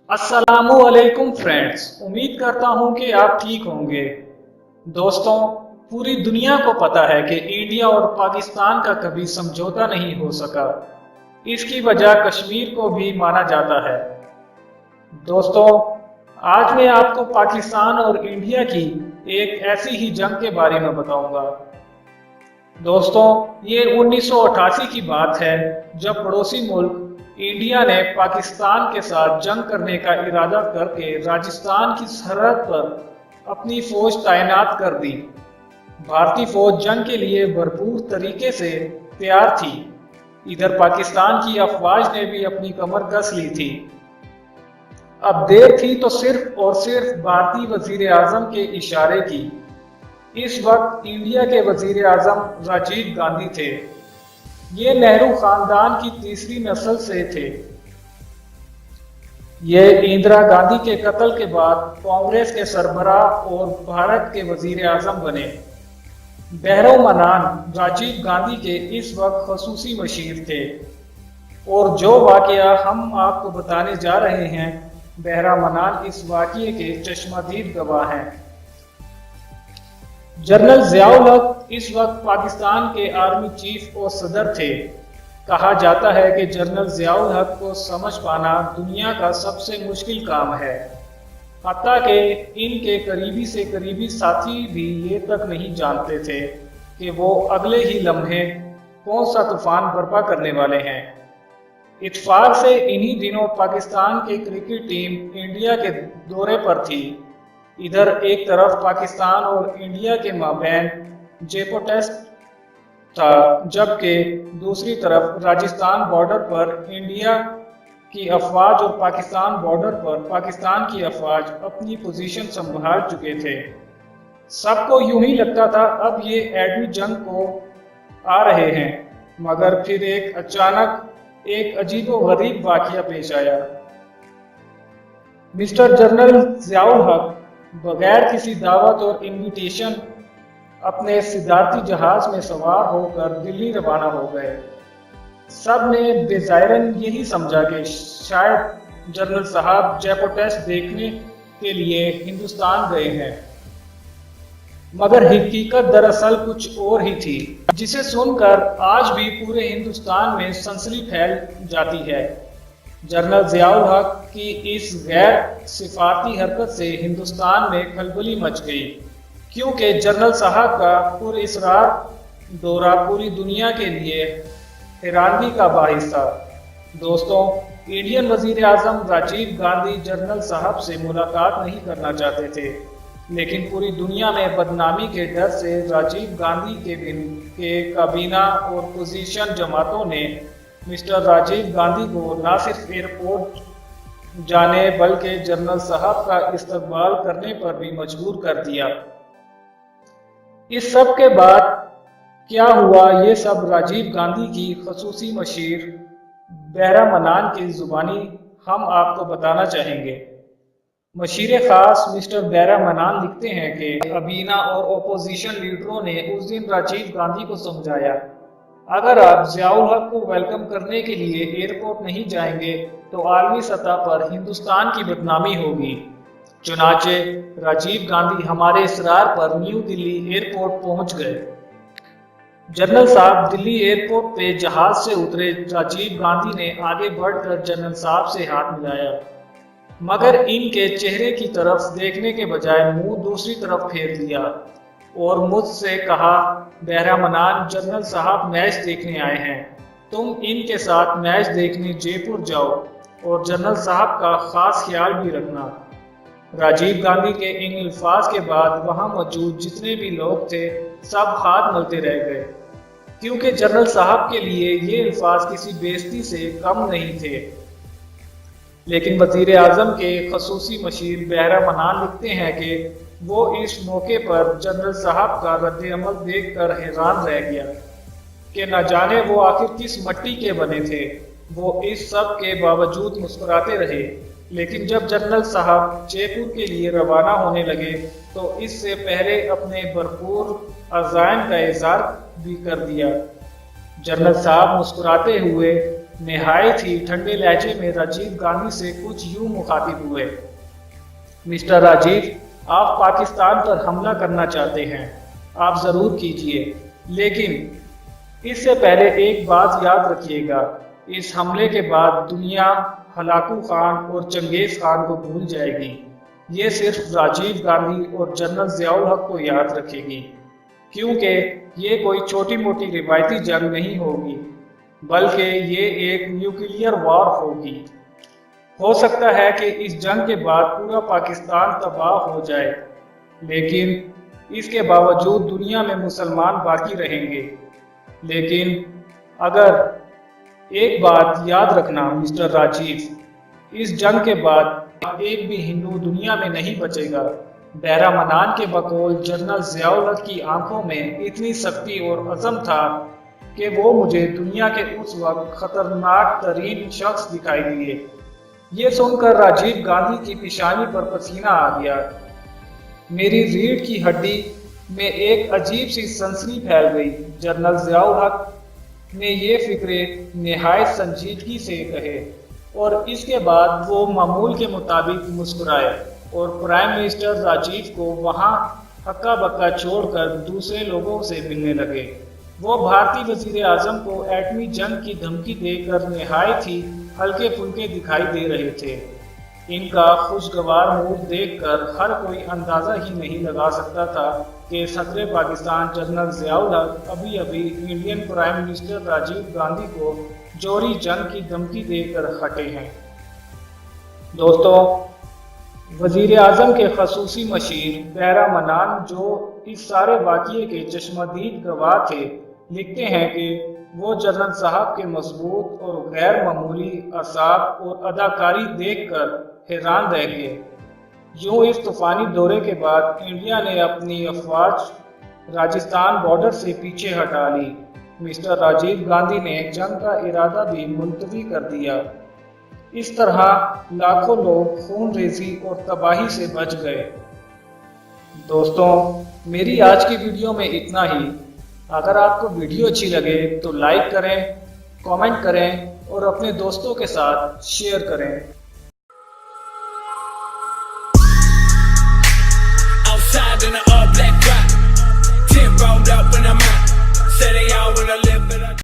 अस्सलामुअलैकुम फ्रेंड्स, उम्मीद करता हूं कि आप ठीक होंगे। दोस्तों, पूरी दुनिया को पता है कि इंडिया और पाकिस्तान का कभी समझौता नहीं हो सका। इसकी वजह कश्मीर को भी माना जाता है। दोस्तों, आज मैं आपको पाकिस्तान और इंडिया की एक ऐसी ही जंग के बारे में बताऊंगा। दोस्तों, ये 1988 की बात है जब पड़ोसी मुल्क इंडिया ने पाकिस्तान के साथ जंग करने का इरादा करके राजस्थान की सरहद पर अपनी फौज तैनात कर दी। भारतीय फौज जंग के लिए भरपूर तरीके से तैयार थी। इधर पाकिस्तान की अफवाज ने भी अपनी कमर कस ली थी। अब देर थी तो सिर्फ और सिर्फ भारतीय वजीर आजम के इशारे की। इस वक्त इंडिया के वजीर आजम राजीव गांधी थे। ये नेहरू खानदान की तीसरी नस्ल से थे। ये इंदिरा गांधी के कत्ल के बाद कांग्रेस के सरबराह और भारत के वजीर आजम बने। बहरौ मनान राजीव गांधी के इस वक्त खसूसी मशीर थे। और जो वाकया हम आपको बताने जा रहे हैं, बहरा मनान इस वाकये के चश्मदीद गवाह हैं। जनरल ज़ियाउल हक इस वक्त पाकिस्तान के आर्मी चीफ और सदर थे। कहा जाता है कि जनरल ज़ियाउल हक को समझ पाना दुनिया का सबसे मुश्किल काम है। हत्ता कि इनके करीबी से करीबी साथी भी ये तक नहीं जानते थे कि वो अगले ही लम्हे कौन सा तूफान बर्पा करने वाले हैं। इत्तेफाक से इन्हीं दिनों पाकिस्तान की क्रिकेट टीम इंडिया के दौरे पर थी। इधर एक तरफ पाकिस्तान और इंडिया के माबैन जेपो टेस्ट था, जबकि दूसरी तरफ राजस्थान बॉर्डर पर इंडिया की अफवाज और पाकिस्तान बॉर्डर पर पाकिस्तान की अफवाज अपनी पोजीशन संभाल चुके थे। सबको यूं ही लगता था अब ये एटमी जंग को आ रहे हैं, मगर फिर एक अचानक एक अजीबोगरीब वाकया पेश आया। मिस्टर जनरल ज़ियाउल हक बगैर किसी दावत और इनविटेशन अपने सिद्धार्थी जहाज में सवार होकर दिल्ली रवाना हो गए। सब ने बेज़ाहिरन यही समझा कि शायद जनरल साहब जयपुर टेस्ट देखने के लिए हिंदुस्तान गए हैं, मगर हकीकत दरअसल कुछ और ही थी, जिसे सुनकर आज भी पूरे हिंदुस्तान में सनसनी फैल जाती है। जनरल ज़ियाउल हक की इस गैर सिफारती हरकत से हिंदुस्तान में खलबली मच गई, क्योंकि जनरल साहब का पुरअसरार दौरा पूरी दुनिया के लिए हैरानगी का बाइस था। दोस्तों, इंडियन वजीर आजम राजीव गांधी जनरल साहब से मुलाकात नहीं करना चाहते थे, लेकिन पूरी दुनिया में बदनामी के डर से राजीव गांधी के काबीना और पोजीशन जमातों ने मिस्टर राजीव गांधी को न सिर्फ एयरपोर्ट जाने बल्कि जनरल साहब का इस्तकबाल करने पर भी मजबूर कर दिया। इस सब के बाद क्या हुआ, ये सब राजीव गांधी की खसूसी मशीर बहरा मनान की जुबानी हम आपको बताना चाहेंगे। मशीर खास मिस्टर बहरा मनान लिखते हैं कि काबीना और अपोजिशन लीडरों ने उस दिन राजीव गांधी को समझाया, अगर आप ज़ियाउल हक को वेलकम करने के लिए एयरपोर्ट नहीं जाएंगे तो आलमी सतह पर हिंदुस्तान की बदनामी होगी। चुनाचे राजीव गांधी हमारे इसरार पर न्यू दिल्ली एयरपोर्ट पहुंच गए। जनरल साहब दिल्ली एयरपोर्ट पे जहाज से उतरे। राजीव गांधी ने आगे बढ़कर जनरल साहब से हाथ मिलाया, मगर इनके चेहरे की तरफ देखने के बजाय मुंह दूसरी तरफ फेर लिया और मुझसे कहा, बहरा मनान जनरल साहब मैच देखने आए हैं, तुम इनके साथ मैच देखने जयपुर जाओ और जनरल साहब का खास ख्याल भी रखना। राजीव गांधी के इन अल्फाज के बाद वहां मौजूद जितने भी लोग थे सब हाथ मलते रह गए, क्योंकि जनरल साहब के लिए ये अल्फाज किसी बेइज्जती से कम नहीं थे। लेकिन वजीर आजम के खसूसी मशीर बहरा मनान लिखते हैं कि वो इस मौके पर जनरल साहब का रद्द-ए-अमल देखकर हैरान रह गया कि न जाने वो आखिर किस मट्टी के बने थे। वो इस सब के बावजूद मुस्कुराते रहे, लेकिन जब जनरल साहब जयपुर के लिए रवाना होने लगे तो इससे पहले अपने भरपूर अज़ाइम का इज़हार भी कर दिया। जनरल साहब मुस्कुराते हुए नहायत ही ठंडे लहजे में राजीव गांधी से कुछ यूं मुखातिब हुए। मिस्टर राजीव, आप पाकिस्तान पर हमला करना चाहते हैं, आप ज़रूर कीजिए, लेकिन इससे पहले एक बात याद रखिएगा, इस हमले के बाद दुनिया हलाकू खान और चंगेज़ खान को भूल जाएगी। ये सिर्फ राजीव गांधी और जनरल ज़ियाउल हक को याद रखेगी, क्योंकि ये कोई छोटी मोटी रिवायती जंग नहीं होगी, बल्कि ये एक न्यूक्लियर वॉर होगी। हो सकता है कि इस जंग के बाद पूरा पाकिस्तान तबाह हो जाए, लेकिन इसके बावजूद दुनिया में मुसलमान बाकी रहेंगे। लेकिन अगर एक बात याद रखना मिस्टर राजीव, इस जंग के बाद एक भी हिंदू दुनिया में नहीं बचेगा। बैरा मनान के बकौल जनरल ज़ियाउल हक की आंखों में इतनी सख्ती और अज़म था कि वो मुझे दुनिया के उस वक्त खतरनाक तरीन शख्स दिखाई दिए। ये सुनकर राजीव गांधी की पेशानी पर पसीना आ गया। मेरी रीढ़ की हड्डी में एक अजीब सी सनसनी फैल गई। जनरल ज़ियाउल हक ने ये फिक्रे निहायत संजीदगी से कहे और इसके बाद वो मामूल के मुताबिक मुस्कुराए और प्राइम मिनिस्टर राजीव को वहाँ हक्का बक्का छोड़कर दूसरे लोगों से मिलने लगे। वो भारतीय वज़ीर आज़म को एटमी जंग की धमकी देकर निहायत ही हल्के फुल्के दिखाई दे रहे थे। इनका खुशगवार मूड देखकर हर कोई अंदाज़ा ही नहीं लगा सकता था कि सदर पाकिस्तान जनरल ज़ियाउल हक अभी अभी Indian prime minister Rajiv Gandhi को जोरी जंग की धमकी देकर हटे हैं। दोस्तों, वज़ीर आज़म के खसूसी मशीर बैरा मनान, जो इस सारे वाक़ये के चश्मदीद गवाह थे, लिखते हैं कि वो जनरल साहब के मजबूत और गैर मामूली असाब और अदाकारी देखकर हैरान रह गए। यूं इस तूफ़ानी दौरे के बाद इंडिया ने अपनी अफवाज राजस्थान बॉर्डर से पीछे हटा ली। मिस्टर राजीव गांधी ने जंग का इरादा भी मुलतवी कर दिया। इस तरह लाखों लोग खून रेजी और तबाही से बच गए। दोस्तों, मेरी आज की वीडियो में इतना ही। अगर आपको वीडियो अच्छी लगे तो लाइक करें, कमेंट करें और अपने दोस्तों के साथ शेयर करें।